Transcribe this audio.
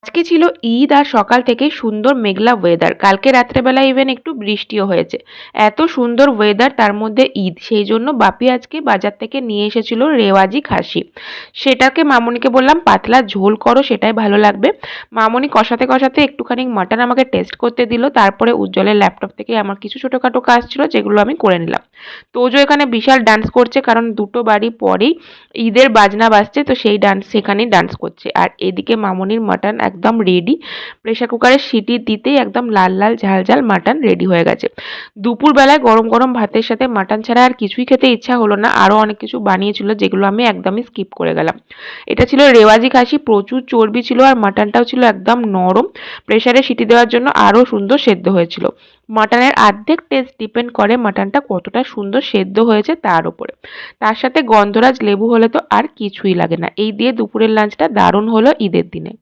আজকে ছিল ঈদ আর সকাল থেকেই সুন্দর মেঘলা ওয়েদার। কালকে রাত্রেবেলা ইভেন একটু বৃষ্টিও হয়েছে। এত সুন্দর ওয়েদার তার মধ্যে ঈদ, সেই জন্য বাপি আজকে বাজার থেকে নিয়ে এসেছিল রেওয়াজি খাসি। সেটাকে মামনিকে বললাম পাতলা ঝোল করো, সেটাই ভালো লাগবে। মামনি কষাতে কষাতে একটুখানি মাটন আমাকে টেস্ট করতে দিল। তারপরে উজ্জ্বলের ল্যাপটপ থেকে আমার কিছু ছোটোখাটো কাজ ছিল যেগুলো আমি করে নিলাম। তোজো এখানে বিশাল ডান্স করছে, কারণ দুটো বাড়ি পরেই ঈদের বাজনা বাজছে, তো সেই ডান্স সেখানেই ডান্স করছে। আর এদিকে মামনির মাটন একদম রেডি। প্রেসার কুকারে সিটি দিতেই একদম লাল লাল ঝাল ঝাল মাটন রেডি হয়ে গেছে। দুপুরবেলায় গরম গরম ভাতের সাথে মাটন ছাড়া আর কিছুই খেতে ইচ্ছা হলো না। আরও অনেক কিছু বানিয়েছিল যেগুলো আমি একদমই স্কিপ করে গেলাম। এটা ছিল রেওয়াজি খাসি, প্রচুর চর্বি ছিল আর মাটনটাও ছিল একদম নরম। প্রেসারে সিটি দেওয়ার জন্য আরও সুন্দর সেদ্ধ হয়েছিল। মাটনের অর্ধেক টেস্ট ডিপেন্ড করে মাটনটা কতটা সুন্দর সেদ্ধ হয়েছে তার উপরে। তার সাথে গন্ধরাজ লেবু হলে তো আর কিছুই লাগে না। এই দিয়ে দুপুরের লাঞ্চটা দারুণ হলো ঈদের দিনে।